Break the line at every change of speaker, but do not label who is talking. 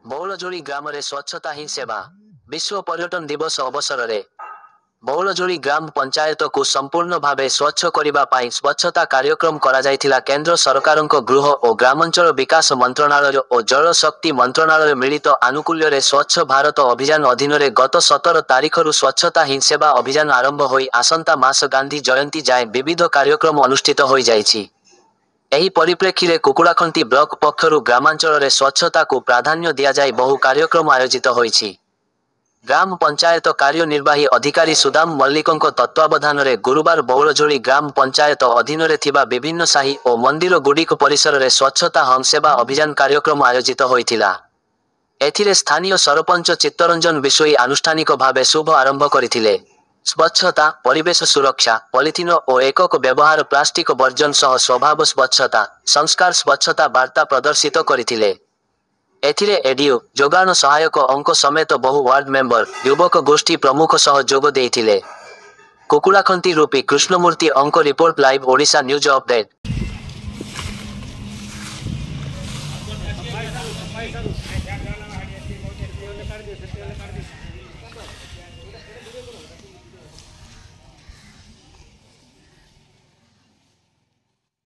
ବଉଳଯୋଡ଼ି ଗ୍ରାମରେ ସ୍ୱଚ୍ଛତା ହିଁ ସେବା। ବିଶ୍ୱ ପର୍ଯ୍ୟଟନ ଦିବସ ଅବସରରେ ବଉଳଯୋଡ଼ି ଗ୍ରାମ ପଞ୍ଚାୟତକୁ ସମ୍ପୂର୍ଣ୍ଣ ଭାବେ ସ୍ୱଚ୍ଛ କରିବା ପାଇଁ ସ୍ୱଚ୍ଛତା କାର୍ଯ୍ୟକ୍ରମ କରାଯାଇଥିଲା। କେନ୍ଦ୍ର ସରକାରଙ୍କ ଗୃହ ଓ ଗ୍ରାମାଞ୍ଚଳ ବିକାଶ ମନ୍ତ୍ରଣାଳୟ ଓ ଜଳଶକ୍ତି ମନ୍ତ୍ରଣାଳୟ ମିଳିତ ଆନୁକୂଲ୍ୟରେ ସ୍ୱଚ୍ଛ ଭାରତ ଅଭିଯାନ ଅଧୀନରେ ଗତ 17 ତାରିଖରୁ ସ୍ୱଚ୍ଛତା ହିଁ ସେବା ଅଭିଯାନ ଆରମ୍ଭ ହୋଇ ଆସନ୍ତା ମାସ ଗାନ୍ଧୀ ଜୟନ୍ତୀ ଯାଏଁ ବିବିଧ କାର୍ଯ୍ୟକ୍ରମ ଅନୁଷ୍ଠିତ ହୋଇଯାଇଛି। ଏହି ପରିପ୍ରେକ୍ଷୀରେ କୁକୁଡ଼ାଖନ୍ତି ବ୍ଲକ ପକ୍ଷରୁ ଗ୍ରାମାଞ୍ଚଳରେ ସ୍ୱଚ୍ଛତାକୁ ପ୍ରାଧାନ୍ୟ ଦିଆଯାଇ ବହୁ କାର୍ଯ୍ୟକ୍ରମ ଆୟୋଜିତ ହୋଇଛି। ଗ୍ରାମ ପଞ୍ଚାୟତ କାର୍ଯ୍ୟନିର୍ବାହୀ ଅଧିକାରୀ ସୁଦାମ ମଲ୍ଲିକଙ୍କ ତତ୍ତ୍ୱାବଧାନରେ ଗୁରୁବାର ବଉଳଯୋଡ଼ି ଗ୍ରାମ ପଞ୍ଚାୟତ ଅଧୀନରେ ଥିବା ବିଭିନ୍ନ ସାହି ଓ ମନ୍ଦିରଗୁଡ଼ିକ ପରିସରରେ ସ୍ୱଚ୍ଛତା ହିଁ ସେବା ଅଭିଯାନ କାର୍ଯ୍ୟକ୍ରମ ଆୟୋଜିତ ହୋଇଥିଲା। ଏଥିରେ ସ୍ଥାନୀୟ ସରପଞ୍ଚ ଚିତ୍ତରଞ୍ଜନ ବିଶୋଇ ଆନୁଷ୍ଠାନିକ ଭାବେ ଶୁଭ ଆରମ୍ଭ କରିଥିଲେ। ସ୍ୱଚ୍ଛତା, ପରିବେଶ ସୁରକ୍ଷା, ପଲିଥିନ ଓ ଏକକ ବ୍ୟବହାର ପ୍ଲାଷ୍ଟିକ ବର୍ଜନ ସହ ସ୍ୱଭାବ ସ୍ୱଚ୍ଛତା, ସଂସ୍କାର ସ୍ୱଚ୍ଛତା ବାର୍ତ୍ତା ପ୍ରଦର୍ଶିତ କରିଥିଲେ। ଏଥିରେ ଏଡିଓ, ଯୋଗାଣ ସହାୟକ ଅଙ୍କ ସମେତ ବହୁ ୱାର୍ଡ ମେମ୍ବର, ଯୁବକ ଗୋଷ୍ଠୀ ପ୍ରମୁଖ ସହ ଯୋଗ ଦେଇଥିଲେ। କୁକୁଡ଼ାଖନ୍ତି ରୂପୀ କୃଷ୍ଣମୂର୍ତ୍ତି ଅଙ୍କ report live Odisha news update.